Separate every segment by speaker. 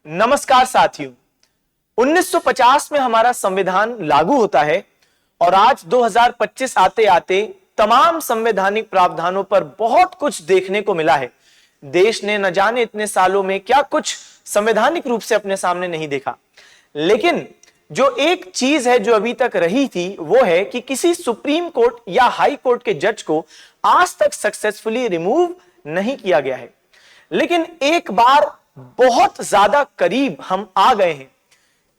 Speaker 1: नमस्कार साथियों। 1950 में हमारा संविधान लागू होता है और आज 2025 आते आते तमाम संवैधानिक प्रावधानों पर बहुत कुछ देखने को मिला है। देश ने न जाने इतने सालों में क्या कुछ संवैधानिक रूप से अपने सामने नहीं देखा, लेकिन जो एक चीज है जो अभी तक रही थी वो है कि किसी सुप्रीम कोर्ट या हाई कोर्ट के जज को आज तक सक्सेसफुली रिमूव नहीं किया गया है। लेकिन एक बार बहुत ज्यादा करीब हम आ गए हैं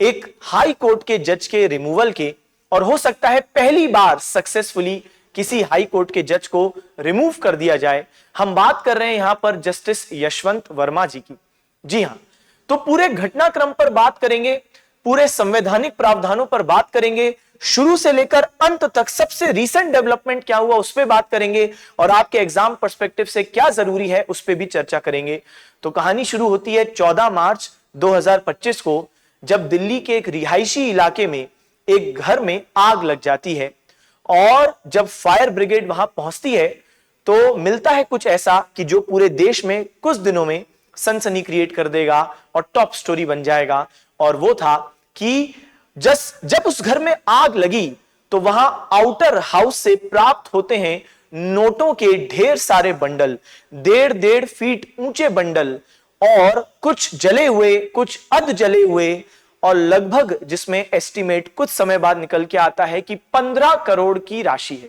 Speaker 1: एक हाई कोर्ट के जज के रिमूवल के, और हो सकता है पहली बार सक्सेसफुली किसी हाई कोर्ट के जज को रिमूव कर दिया जाए। हम बात कर रहे हैं यहां पर जस्टिस यशवंत वर्मा जी की। जी हां, तो पूरे घटनाक्रम पर बात करेंगे, पूरे संवैधानिक प्रावधानों पर बात करेंगे, शुरू से लेकर अंत तक सबसे रीसेंट डेवलपमेंट क्या हुआ उस पर बात करेंगे और आपके एग्जाम पर्सपेक्टिव से क्या जरूरी है उस पर भी चर्चा करेंगे। तो कहानी शुरू होती है 14 मार्च 2025 को, जब दिल्ली के एक रिहायशी इलाके में एक घर में आग लग जाती है और जब फायर ब्रिगेड वहां पहुंचती है तो मिलता है कुछ ऐसा कि जो पूरे देश में कुछ दिनों में सनसनी क्रिएट कर देगा और टॉप स्टोरी बन जाएगा। और वो था कि जब उस घर में आग लगी तो वहां आउटर हाउस से प्राप्त होते हैं नोटों के ढेर सारे बंडल, 1.5 फीट ऊंचे बंडल, और कुछ जले हुए कुछ अध जले हुए, और लगभग जिसमें एस्टिमेट कुछ समय बाद निकल के आता है कि 15 करोड़ की राशि है।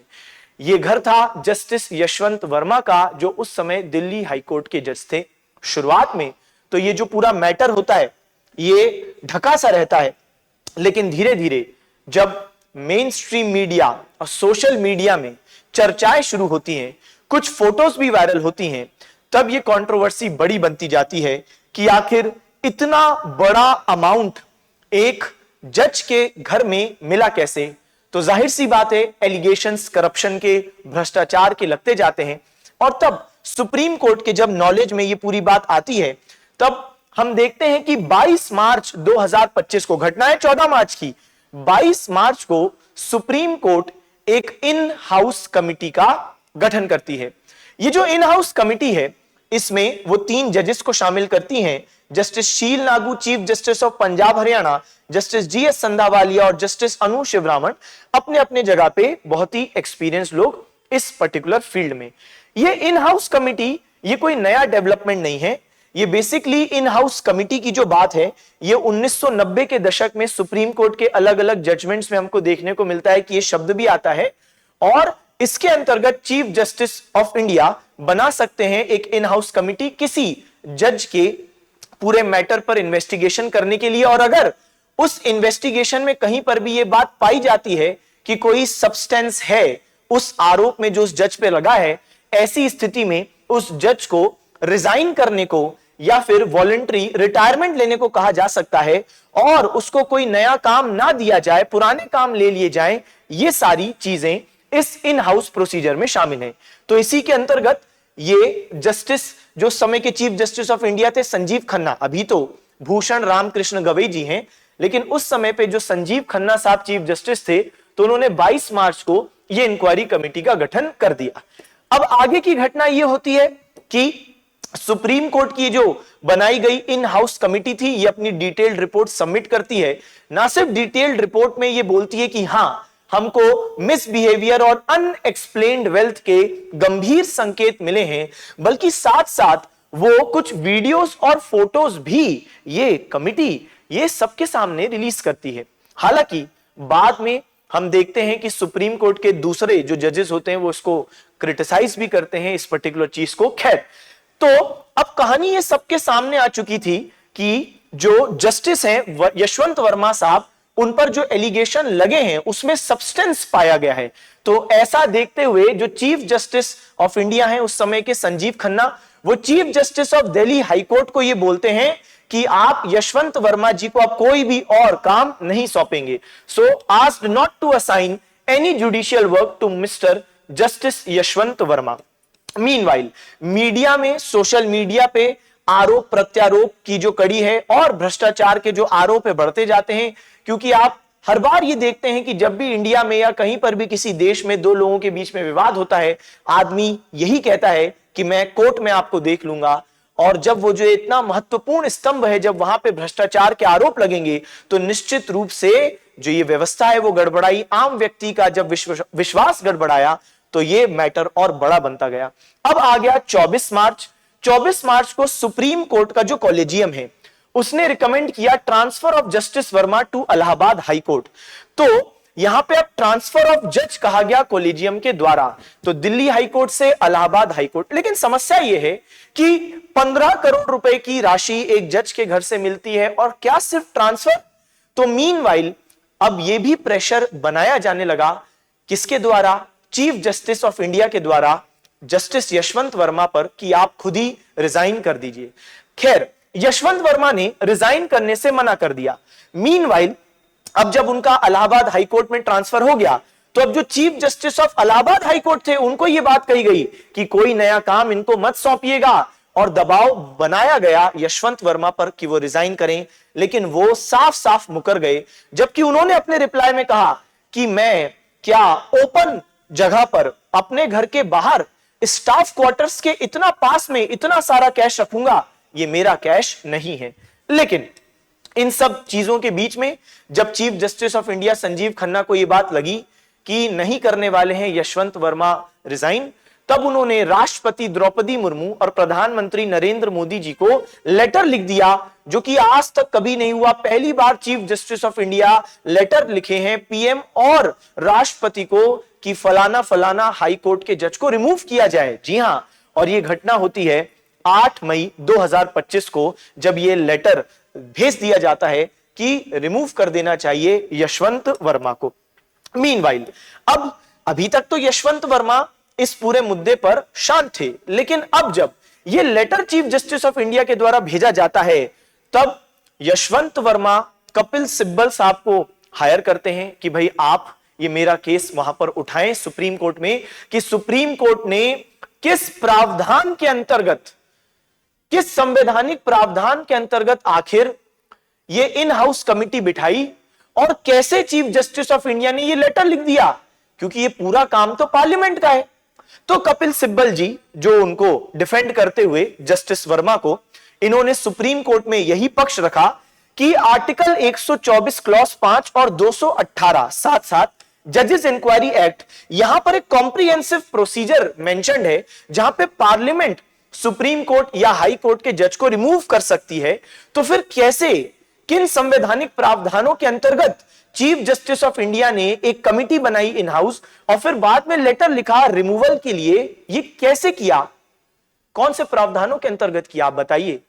Speaker 1: यह घर था जस्टिस यशवंत वर्मा का, जो उस समय दिल्ली हाईकोर्ट के जज थे। शुरुआत में तो ये जो पूरा मैटर होता है ये ढका सा रहता है, लेकिन धीरे धीरे जब मेन स्ट्रीम मीडिया और सोशल मीडिया में चर्चाएं शुरू होती हैं, कुछ फोटोज भी वायरल होती हैं, तब ये कंट्रोवर्सी बड़ी बनती जाती है कि आखिर इतना बड़ा अमाउंट एक जज के घर में मिला कैसे। तो जाहिर सी बात है एलिगेशंस करप्शन के, भ्रष्टाचार के लगते जाते हैं। और तब सुप्रीम कोर्ट के जब नॉलेज में ये पूरी बात आती है तब हम देखते हैं कि 22 मार्च 2025 को, घटना है 14 मार्च की, 22 मार्च को सुप्रीम कोर्ट एक इन हाउस कमिटी का गठन करती है। ये जो इन हाउस कमिटी है इसमें वो 3 जजेस को शामिल करती हैं, जस्टिस शील Nagu chief justice of Punjab Haryana, justice GS Sandhawalia और जस्टिस अनु शिवरामन, अपने अपने जगह पे बहुत ही एक्सपीरियंस लोग इस पर्टिकुलर फील्ड में। ये इन हाउस कमिटी ये कोई नया डेवलपमेंट नहीं है। ये बेसिकली इन हाउस कमिटी की जो बात है ये 1990 के दशक में सुप्रीम कोर्ट के अलग अलग जजमेंट्स में हमको देखने को मिलता है कि ये शब्द भी आता है, और इसके अंतर्गत चीफ जस्टिस ऑफ इंडिया बना सकते हैं एक इन हाउस कमिटी किसी जज के पूरे मैटर पर इन्वेस्टिगेशन करने के लिए। और अगर उस इन्वेस्टिगेशन में कहीं पर भी ये बात पाई जाती है कि कोई सब्सटेंस है उस आरोप में जो उस जज पे लगा है, ऐसी स्थिति में उस जज को रिजाइन करने को या फिर वॉलंटरी रिटायरमेंट लेने को कहा जा सकता है और उसको कोई नया काम ना दिया जाए, पुराने काम ले लिए जाएं। ये सारी चीजें इस इन हाउस प्रोसीजर में शामिल हैं। तो इसी के अंतर्गत ये जस्टिस जो समय के चीफ जस्टिस ऑफ इंडिया थे संजीव खन्ना, अभी तो भूषण रामकृष्ण गवई जी हैं, लेकिन उस समय पे जो संजीव खन्ना साहब चीफ जस्टिस थे तो उन्होंने 22 मार्च को ये इंक्वायरी कमेटी का गठन कर दिया। अब आगे की घटना ये होती है कि सुप्रीम कोर्ट की जो बनाई गई इन हाउस कमिटी थी ये अपनी डिटेल्ड रिपोर्ट सबमिट करती है। ना सिर्फ डिटेल्ड रिपोर्ट में ये बोलती है कि हां हमको मिसबिहेवियर और अनएक्सप्लेन्ड वेल्थ के गंभीर संकेत मिले हैं, बल्कि साथ साथ वो कुछ वीडियोस और फोटोज भी ये कमिटी ये सबके सामने रिलीज करती है। हालांकि बाद में हम देखते हैं कि सुप्रीम कोर्ट के दूसरे जो जजेस होते हैं वो इसको क्रिटिसाइज भी करते हैं इस पर्टिकुलर चीज को। खैर, तो अब कहानी ये सबके सामने आ चुकी थी कि जो जस्टिस हैं यशवंत वर्मा साहब, उन पर जो एलिगेशन लगे हैं उसमें सब्सटेंस पाया गया है। तो ऐसा देखते हुए जो चीफ जस्टिस ऑफ इंडिया हैं उस समय के संजीव खन्ना, वो chief justice of Delhi high court को ये बोलते हैं कि आप यशवंत वर्मा जी को आप कोई भी और काम नहीं सौंपेंगे। So asked not to assign any judicial work to Mister Justice Yashwant Varma. Meanwhile media में, सोशल मीडिया पे आरोप प्रत्यारोप की जो कड़ी है और भ्रष्टाचार के जो आरोप है बढ़ते जाते हैं, क्योंकि आप हर बार ये देखते हैं कि जब भी इंडिया में या कहीं पर भी किसी देश में दो लोगों के बीच में विवाद होता है, आदमी यही कहता है कि मैं कोर्ट में आपको देख लूंगा। और जब वो जो इतना महत्वपूर्ण स्तंभ है, जब वहां पे भ्रष्टाचार के आरोप लगेंगे तो निश्चित रूप से जो ये व्यवस्था है वो गड़बड़ाई। आम व्यक्ति का जब विश्वास गड़बड़ाया तो ये मैटर और बड़ा बनता गया। अब आ गया 24 मार्च। 24 मार्च को सुप्रीम कोर्ट का जो कॉलेजियम है उसने रिकमेंड किया transfer of justice Verma to Allahabad high court. तो यहां पे अब ट्रांसफर ऑफ जज कहा गया कॉलेजियम के द्वारा, तो दिल्ली हाई कोर्ट से इलाहाबाद हाई कोर्ट। लेकिन समस्या यह है कि 15 करोड़ रुपए की राशि एक जज के घर से मिलती है और क्या सिर्फ ट्रांसफर। तो मीनवाइल अब यह भी प्रेशर बनाया जाने लगा, किसके द्वारा? चीफ जस्टिस ऑफ इंडिया के द्वारा जस्टिस यशवंत वर्मा पर, कि आप खुद ही रिजाइन कर दीजिए। खैर, यशवंत वर्मा ने रिजाइन करने से मना कर दिया। मीनवाइल अब जब उनका इलाहाबाद हाई कोर्ट में ट्रांसफर हो गया तो अब जो chief justice of Allahabad high court थे उनको यह बात कही गई कि कोई नया काम इनको मत सौंपिएगा, और दबाव बनाया गया यशवंत वर्मा पर कि वो रिजाइन करें। लेकिन वो साफ साफ मुकर गए, जबकि उन्होंने अपने रिप्लाई में कहा कि मैं क्या ओपन जगह पर अपने घर के बाहर स्टाफ क्वार्टर्स के इतना पास में इतना सारा कैश रखूंगा, ये मेरा कैश नहीं है। लेकिन इन सब चीजों के बीच में जब chief justice of India Sanjeev Khanna को यह बात लगी कि नहीं करने वाले हैं यशवंत वर्मा रिजाइन, तब उन्होंने राष्ट्रपति द्रौपदी मुर्मू और प्रधानमंत्री नरेंद्र मोदी जी को लेटर लिख दिया, जो कि आज तक कभी नहीं हुआ। पहली बार Chief justice of India letter लिखे हैं पीएम और राष्ट्रपति को कि फलाना फलाना हाई कोर्ट के जज को रिमूव किया जाए। जी हां, और यह घटना होती है 8 मई 2025 को, जब यह लेटर भेज दिया जाता है कि रिमूव कर देना चाहिए यशवंत वर्मा को। मीनवाइल अब अभी तक तो यशवंत वर्मा इस पूरे मुद्दे पर शांत थे, लेकिन अब जब यह letter chief justice of India के द्वारा भेजा जाता है तब यशवंत वर्मा कपिल सिब्बल साहब को हायर करते हैं कि भाई आप ये मेरा केस वहां पर उठाएं सुप्रीम कोर्ट में, कि सुप्रीम कोर्ट ने किस प्रावधान के अंतर्गत, किस संवैधानिक प्रावधान के अंतर्गत आखिर ये इन हाउस कमिटी बिठाई और कैसे चीफ जस्टिस ऑफ इंडिया ने ये लेटर लिख दिया, क्योंकि ये पूरा काम तो पार्लियामेंट का है। तो कपिल सिब्बल जी जो उनको डिफेंड करते हुए जस्टिस वर्मा को, इन्होंने सुप्रीम कोर्ट में यही पक्ष रखा कि आर्टिकल 124 क्लॉज 5 और 218 साथ साथ जजेस इंक्वायरी एक्ट, यहां पर एक कॉम्प्रिहेंसिव प्रोसीजर मेंशन्ड है जहां पे पार्लियामेंट सुप्रीम कोर्ट या हाई कोर्ट के जज को रिमूव कर सकती है। तो फिर कैसे, किन संवैधानिक प्रावधानों के अंतर्गत चीफ जस्टिस ऑफ इंडिया ने एक कमिटी बनाई इन हाउस और फिर बाद में लेटर लिखा रिमूवल के लिए, ये कैसे किया, कौन से प्रावधानों के अंतर्गत किया, आप बताइए।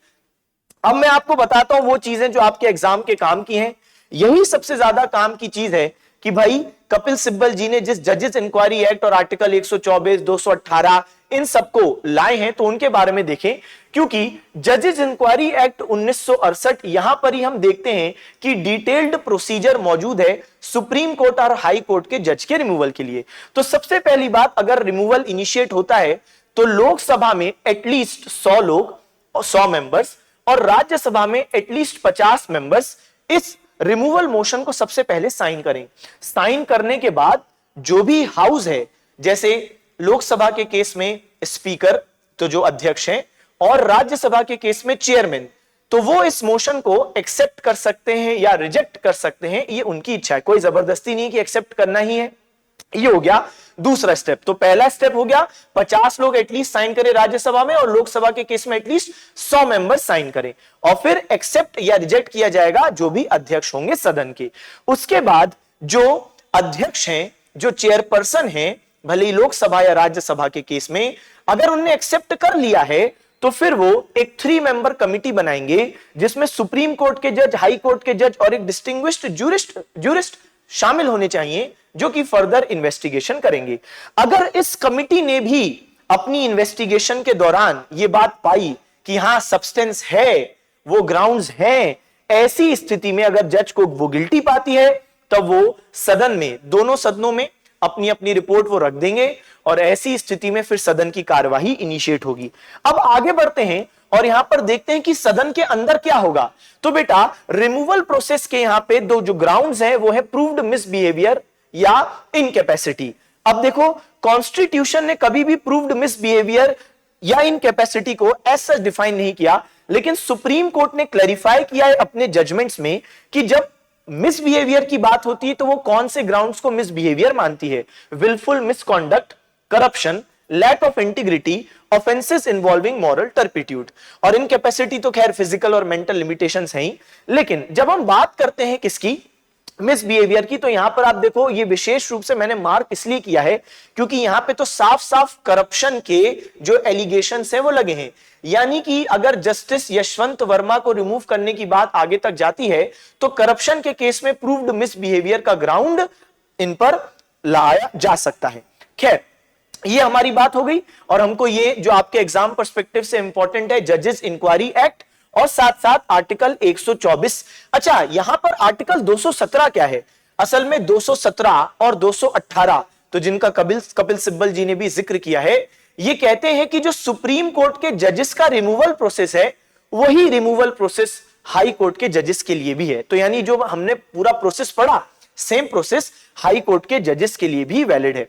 Speaker 1: अब मैं आपको बताता हूं वो चीजें जो आपके एग्जाम के काम की हैं। यही सबसे ज्यादा काम की चीज है कि भाई कपिल सिब्बल जी ने जिस जजेस इंक्वायरी एक्ट और आर्टिकल 124, 218 इन सबको लाए हैं तो उनके बारे में देखें, क्योंकि जजेस इंक्वायरी एक्ट 1968 यहां पर ही हम देखते हैं कि डिटेल्ड प्रोसीजर मौजूद है सुप्रीम कोर्ट और हाई कोर्ट के जज के रिमूवल के लिए। तो सबसे पहली बात, अगर रिमूवल इनिशिएट होता है तो लोकसभा में एटलीस्ट 100 लोग, 100 मेंबर्स, और राज्यसभा में एटलीस्ट 50 मेंबर्स इस रिमूवल मोशन को सबसे पहले साइन करें। साइन करने के बाद जो भी हाउस है, जैसे लोकसभा के केस में स्पीकर, तो जो अध्यक्ष हैं, और राज्यसभा के केस में चेयरमैन, तो वो इस मोशन को एक्सेप्ट कर सकते हैं या रिजेक्ट कर सकते हैं, ये उनकी इच्छा है, कोई जबरदस्ती नहीं कि एक्सेप्ट करना ही है। ये हो गया दूसरा स्टेप। तो पहला स्टेप हो गया 50 लोग एटलीस्ट साइन करें राज्यसभा में, और लोकसभा के केस में एटलीस्ट 100 मेंबर साइन करें, और फिर एक्सेप्ट या रिजेक्ट किया जाएगा जो भी अध्यक्ष होंगे सदन के। उसके बाद जो अध्यक्ष हैं, जो चेयरपर्सन हैं, भले ही लोकसभा या राज्यसभा के केस में, अगर उन्होंने एक्सेप्ट कर लिया है तो फिर वो एक 3 मेंबर कमिटी बनाएंगे जिसमें सुप्रीम कोर्ट के जज, हाई कोर्ट के जज और एक डिस्टिंग्विश्ड ज्यूरिस्ट शामिल होने चाहिए जो कि फर्दर इन्वेस्टिगेशन करेंगे। अगर इस कमिटी ने भी अपनी इन्वेस्टिगेशन के दौरान यह बात पाई कि हां सब्सटेंस है, वो ग्राउंड्स हैं, ऐसी स्थिति में अगर जज को वो गिल्टी पाती है तब वो सदन में, दोनों सदनों में अपनी अपनी रिपोर्ट वो रख देंगे, और ऐसी स्थिति में फिर सदन की कार्यवाही इनिशिएट होगी। अब आगे बढ़ते हैं और यहां पर देखते हैं कि सदन के अंदर क्या होगा। तो बेटा रिमूवल प्रोसेस के यहां पे दो जो ग्राउंड्स हैं वो है प्रूव्ड मिसबिहेवियर या इनकैपेसिटी। अब देखो कॉन्स्टिट्यूशन ने कभी भी प्रूव्ड मिसबिहेवियर या इन कैपेसिटी को एज सच डिफाइन नहीं किया, लेकिन सुप्रीम कोर्ट ने क्लैरिफाई किया है अपने जजमेंट्स में कि जब मिसबिहेवियर की बात होती है तो वो कौन से ग्राउंड्स को मिसबिहेवियर मानती है। Wilful misconduct, corruption, lack of integrity, offences involving moral turpitude. और इनकैपेसिटी तो खैर फिजिकल और मेंटल लिमिटेशंस हैं ही, लेकिन जब हम बात करते हैं किसकी, मिसबिहेवियर की, तो यहां पर आप देखो ये विशेष रूप से मैंने मार्क इसलिए किया है क्योंकि यहां पे तो साफ साफ करप्शन के जो एलिगेशंस हैं वो लगे हैं। यानी कि अगर जस्टिस यशवंत वर्मा को रिमूव करने की बात आगे तक जाती है तो करप्शन के केस में प्रूव्ड मिसबिहेवियर का ग्राउंड इन पर लाया जा सकता है। खैर ये हमारी बात हो गई, और हमको ये जो आपके एग्जाम पर्सपेक्टिव से इंपॉर्टेंट है, जजेस इंक्वायरी एक्ट और साथ साथ आर्टिकल 124। अच्छा, यहां पर आर्टिकल 217 क्या है? असल में 217 और 218 तो जिनका कपिल सिब्बल जी ने भी जिक्र किया है, ये कहते हैं कि जो सुप्रीम कोर्ट के जजेस का रिमूवल प्रोसेस है वही रिमूवल प्रोसेस हाई कोर्ट के जजेस के लिए भी है। तो यानी जो हमने पूरा प्रोसेस पढ़ा, सेम प्रोसेस हाई कोर्ट के जजेस के लिए भी वैलिड है।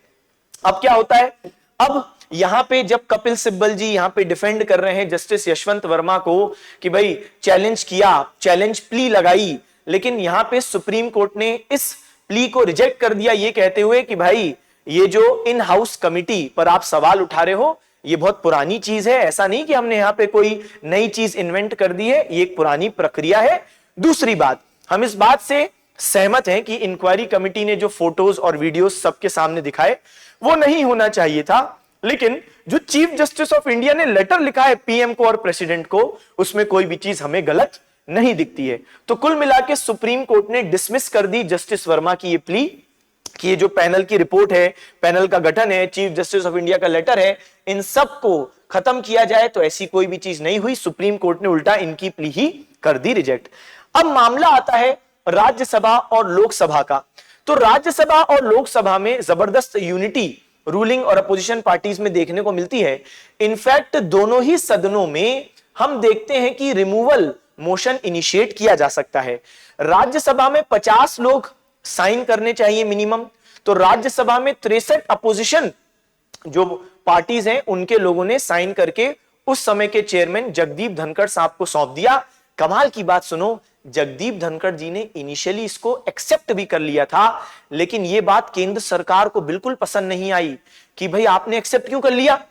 Speaker 1: अब क्या होता है, अब यहां पे जब कपिल सिब्बल जी यहां पे डिफेंड कर रहे हैं जस्टिस यशवंत वर्मा को कि भाई चैलेंज किया, चैलेंज प्ली लगाई, लेकिन यहां पे सुप्रीम कोर्ट ने इस प्ली को रिजेक्ट कर दिया ये कहते हुए कि भाई ये जो इन हाउस कमिटी पर आप सवाल उठा रहे हो ये बहुत पुरानी चीज है, ऐसा नहीं कि हमने यहां पे कोई नई चीज इन्वेंट कर दी है, ये एक पुरानी प्रक्रिया है। दूसरी बात, हम इस बात से सहमत हैं कि इंक्वायरी कमिटी ने जो फोटोज और वीडियोस सबके सामने दिखाए वो नहीं होना चाहिए था, लेकिन जो चीफ जस्टिस ऑफ इंडिया ने लेटर लिखा है पीएम को और प्रेसिडेंट को, उसमें कोई भी चीज हमें गलत नहीं दिखती है। तो कुल मिलाकर सुप्रीम कोर्ट ने डिसमिस कर दी जस्टिस वर्मा की ये प्ली कि ये जो पैनल की रिपोर्ट है, पैनल का गठन है, चीफ जस्टिस ऑफ इंडिया का लेटर है, इन सब को खत्म किया जाए। तो ऐसी कोई भी चीज नहीं हुई, सुप्रीम कोर्ट ने उल्टा इनकी प्ली ही कर दी रिजेक्ट। अब मामला आता है राज्यसभा और लोकसभा का। तो राज्यसभा और लोकसभा में जबरदस्त यूनिटी रूलिंग और अपोजिशन पार्टीज में देखने को मिलती है। इनफैक्ट दोनों ही सदनों में हम देखते हैं कि रिमूवल मोशन इनिशिएट किया जा सकता है। राज्यसभा में 50 लोग साइन करने चाहिए मिनिमम, तो राज्यसभा में 63 अपोजिशन जो पार्टीज हैं उनके लोगों ने साइन करके उस समय के चेयरमैन जगदीप धनखड़ साहब को सौंप दिया। कमाल की बात सुनो, जगदीप धनखड़ जी ने इनिशियली इसको एक्सेप्ट भी कर लिया था, लेकिन यह बात केंद्र सरकार को बिल्कुल पसंद नहीं आई कि भाई आपने एक्सेप्ट क्यों कर लिया,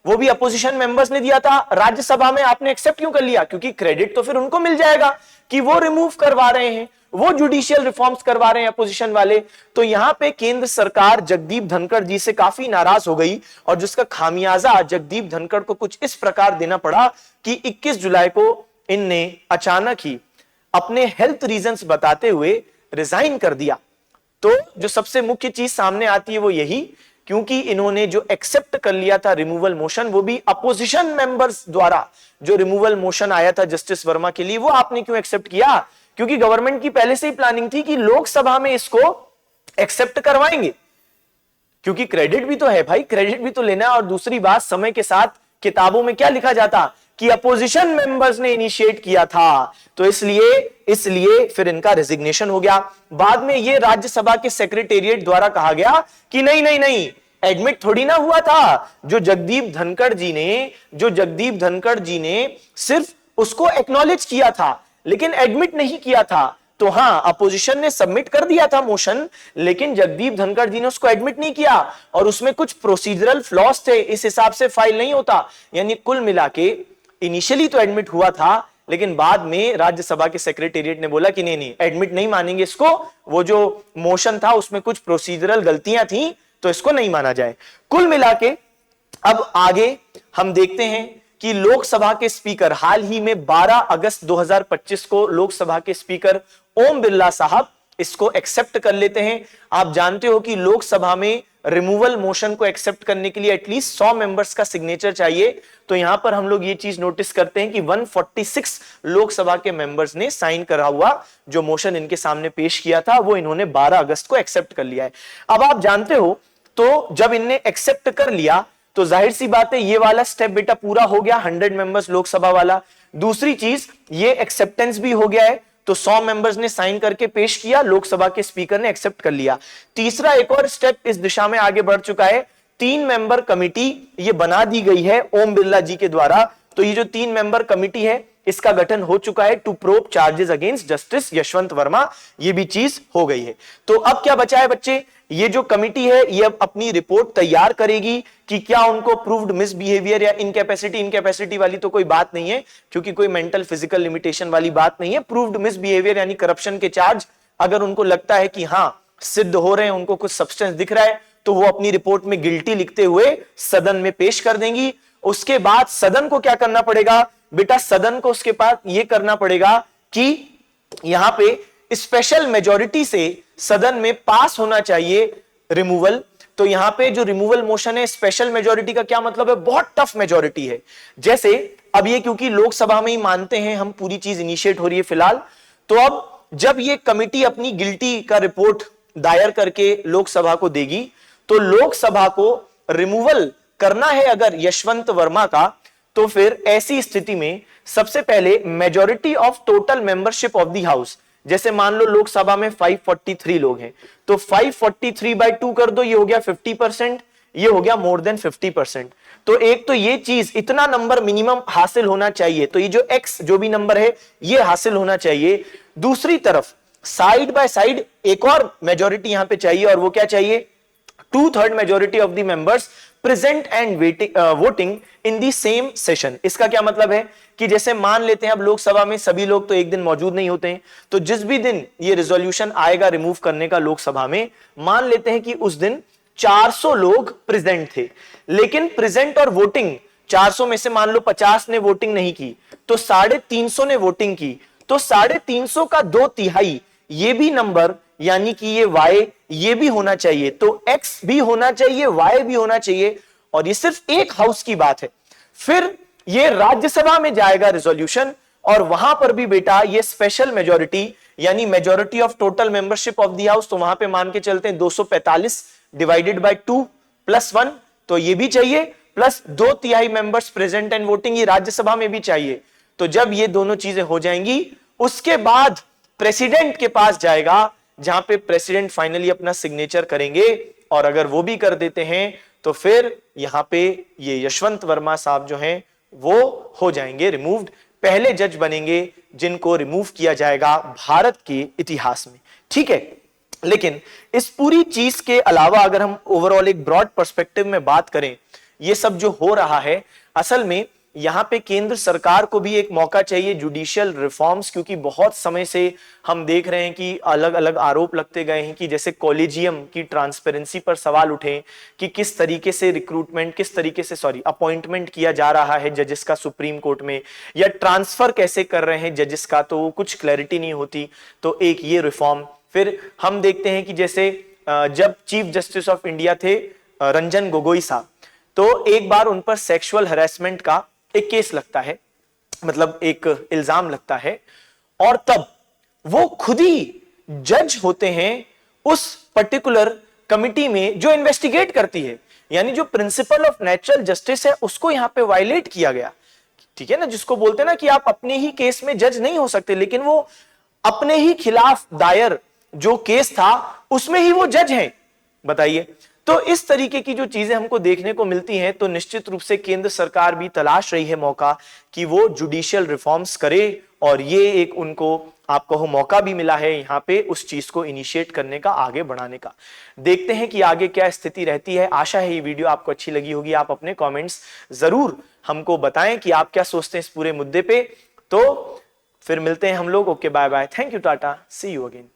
Speaker 1: वो भी अपोजिशन मेंबर्स ने दिया था राज्यसभा में, आपने एक्सेप्ट क्यों कर लिया? क्योंकि क्रेडिट तो फिर उनको मिल जाएगा कि वो रिमूव करवा रहे हैं, वो जुडिशियल रिफॉर्म्स करवा रहे हैं अपोजिशन वाले। तो यहां पे केंद्र सरकार जगदीप धनखड़ जी से काफी नाराज हो गई, और जिसका खामियाजा जगदीप धनखड़ को कुछ इस प्रकार देना पड़ा कि 21 जुलाई को इनने अचानक ही अपने हेल्थ रीजंस बताते हुए रिजाइन कर दिया। तो जो सबसे मुख्य चीज सामने आती है वो यही, क्योंकि इन्होंने जो एक्सेप्ट कर लिया था रिमूवल मोशन, वो भी अपोजिशन मेंबर्स द्वारा जो रिमूवल मोशन आया था जस्टिस वर्मा के लिए, वो आपने क्यों एक्सेप्ट किया? क्योंकि गवर्नमेंट की पहले से ही प्लानिंग थी कि लोकसभा में इसको एक्सेप्ट करवाएंगे, क्योंकि क्रेडिट भी तो है भाई, क्रेडिट भी तो लेना है। और दूसरी बात, समय के साथ किताबों में क्या लिखा जाता कि अपोजिशन मेंबर्स ने इनिशिएट किया था, तो इसलिए फिर इनका रेजिग्नेशन हो गया। बाद में ये राज्यसभा के सेक्रेटेरिएट द्वारा कहा गया कि नहीं, एडमिट थोड़ी ना हुआ था। जो जगदीप धनखड़ जी ने सिर्फ उसको एक्नॉलेज किया था, लेकिन एडमिट नहीं किया था। तो हां, अपोजिशन ने सबमिट कर दिया था मोशन, लेकिन जगदीप धनखड़ जी ने उसको एडमिट नहीं किया, और उसमें कुछ प्रोसीजरल फ्लॉज थे, इस हिसाब से फाइल नहीं होता। यानी कुल मिला के इनिशियली तो एडमिट हुआ था, लेकिन बाद में राज्यसभा के सेक्रेटेरिएट ने बोला कि नहीं, एडमिट नहीं मानेंगे इसको, वो जो मोशन था उसमें कुछ प्रोसीजरल गलतियां थी, तो इसको नहीं माना जाए। कुल मिला के अब आगे हम देखते हैं कि लोकसभा के स्पीकर, हाल ही में 12 अगस्त 2025 को लोकसभा के स्पीकर ओम बिरला साहब इसको एक्सेप्ट कर लेते हैं। आप जानते हो कि लोकसभा में रिमूवल मोशन को एक्सेप्ट करने के लिए एटलीस्ट 100 मेंबर्स का सिग्नेचर चाहिए। तो यहां पर हम लोग ये चीज नोटिस करते हैं कि 146 लोकसभा के मेंबर्स ने साइन करा हुआ जो मोशन इनके सामने पेश किया था, वो इन्होंने 12 अगस्त को एक्सेप्ट कर लिया है। अब आप जानते हो, तो जब इनने एक्सेप्ट कर लिया तो जाहिर सी बात है ये वाला स्टेप बेटा पूरा हो गया, 100 मेंबर्स लोकसभा वाला। दूसरी चीज, ये एक्सेप्टेंस भी हो गया है, तो 100 मेंबर्स ने साइन करके पेश किया, लोकसभा के स्पीकर ने एक्सेप्ट कर लिया। तीसरा एक और स्टेप इस दिशा में आगे बढ़ चुका है 3 मेंबर कमिटी ये बना दी गई है ओम बिरला जी के द्वारा। तो ये जो 3 मेंबर कमिटी है इसका गठन हो चुका है to probe charges against justice Yashwant Varma, ये भी चीज हो गई है। तो अब क्या बचा है बच्चे, ये जो कमिटी है ये अब अपनी रिपोर्ट तैयार करेगी कि क्या उनको प्रूव्ड मिसबिहेवियर या इनकैपेसिटी वाली तो कोई बात नहीं है, क्योंकि कोई मेंटल फिजिकल लिमिटेशन वाली बात नहीं है। प्रूव्ड मिसबिहेवियर यानी करप्शन के चार्ज अगर उनको लगता है कि हां सिद्ध हो रहे हैं, उनको कुछ सब्सटेंस दिख रहा है, तो वो अपनी रिपोर्ट में गिल्टी लिखते हुए सदन में पेश कर देंगी। उसके बाद सदन को क्या करना पड़ेगा बेटा, सदन को उसके पास ये करना पड़ेगा कि यहां पे स्पेशल मेजॉरिटी से सदन में पास होना चाहिए रिमूवल। तो यहां पे जो रिमूवल मोशन है, स्पेशल मेजॉरिटी का क्या मतलब है, बहुत टफ मेजॉरिटी है। जैसे अब ये क्योंकि लोकसभा में ही मानते हैं हम, पूरी चीज इनिशिएट हो रही है फिलहाल, तो अब जब ये कमिटी अपनी गिल्टी का रिपोर्ट दायर करके लोकसभा को देगी, तो लोकसभा को रिमूवल करना है अगर यशवंत वर्मा का, तो फिर ऐसी स्थिति में सबसे पहले majority of total membership of the house, जैसे मान लो लोकसभा में 543 लोग हैं, तो 543/2 कर दो, ये हो गया 50%, ये हो गया मोर देन 50%। तो एक तो ये चीज, इतना नंबर मिनिमम हासिल होना चाहिए, तो ये जो एक्स जो भी नंबर है ये हासिल होना चाहिए। दूसरी तरफ साइड बाय साइड एक और मेजॉरिटी यहां पे चाहिए, और वो क्या चाहिए, 2/3 majority of the members present and voting in the same session. इसका क्या मतलब है कि जैसे मान लेते हैं अब लोकसभा में सभी लोग तो एक दिन मौजूद नहीं होते हैं, तो जिस भी दिन ये रिजोल्यूशन आएगा रिमूव करने का लोकसभा में, मान लेते हैं कि उस दिन 400 लोग प्रेजेंट थे, लेकिन प्रेजेंट और वोटिंग 400 में से मान लो 50 ने वोटिंग नहीं की, तो 350 ने वोटिंग की, तो 350 का 2/3 ये भी नंबर, यानी कि ये y ये भी होना चाहिए, तो x भी होना चाहिए, y भी होना चाहिए, और ये सिर्फ एक हाउस की बात है। फिर ये राज्यसभा में जाएगा रिजोल्यूशन, और वहां पर भी बेटा ये स्पेशल मेजॉरिटी यानी majority of total membership of the house, तो वहां पे मान के चलते हैं 245 डिवाइडेड बाय 2 + 1, तो ये भी चाहिए, plus 2/3 members present and voting, ये राज्यसभा में भी चाहिए। तो जब ये दोनों चीजें हो जाएंगी, उसके बाद प्रेसिडेंट के पास जाएगा, जहां पे प्रेसिडेंट फाइनली अपना सिग्नेचर करेंगे, और अगर वो भी कर देते हैं तो फिर यहां पे ये यशवंत वर्मा साहब जो हैं वो हो जाएंगे रिमूव्ड, पहले जज बनेंगे जिनको रिमूव किया जाएगा भारत के इतिहास में। ठीक है, लेकिन इस पूरी चीज के अलावा अगर हम ओवरऑल एक ब्रॉड पर्सपेक्टिव में बात करें, ये सब जो हो रहा है, असल में यहां पे केंद्र सरकार को भी एक मौका चाहिए जुडिशियल रिफॉर्म्स, क्योंकि बहुत समय से हम देख रहे हैं कि अलग अलग आरोप लगते गए हैं कि जैसे कॉलेजियम की ट्रांसपेरेंसी पर सवाल उठे कि किस तरीके से रिक्रूटमेंट, किस तरीके से अपॉइंटमेंट किया जा रहा है जजेस का सुप्रीम कोर्ट में, या ट्रांसफर कैसे कर रहे हैं जजेस का, तो कुछ क्लैरिटी नहीं होती। तो एक ये रिफॉर्म, फिर हम देखते हैं कि जैसे जब चीफ जस्टिस ऑफ इंडिया थे रंजन गोगोई साहब, तो एक बार उन पर सेक्सुअल हैरेसमेंट का एक केस लगता है, मतलब एक इल्जाम लगता है, और तब वो खुद ही जज होते हैं उस पर्टिकुलर कमिटी में जो इन्वेस्टिगेट करती है, यानी जो प्रिंसिपल ऑफ नेचुरल जस्टिस है उसको यहां पे वायलेट किया गया। ठीक है ना, जिसको बोलते हैं ना कि आप अपने ही केस में जज नहीं हो सकते, लेकिन वो अपने ही खिलाफ दायर जो केस था उसमें ही वो जज हैं, बताइए। तो इस तरीके की जो चीजें हमको देखने को मिलती हैं, तो निश्चित रूप से केंद्र सरकार भी तलाश रही है मौका कि वो जुडिशियल रिफॉर्म्स करे, और ये एक उनको आपको मौका भी मिला है यहां पे उस चीज को इनिशिएट करने का, आगे बढ़ाने का। देखते हैं कि आगे क्या स्थिति रहती है। आशा है ये वीडियो आपको अच्छी लगी होगी। आप अपने कमेंट्स जरूर हमको बताएं कि आप क्या सोचते हैं इस पूरे मुद्दे पे। तो फिर मिलते हैं हम लोग। Okay, bye bye, thank you, tata, see you again.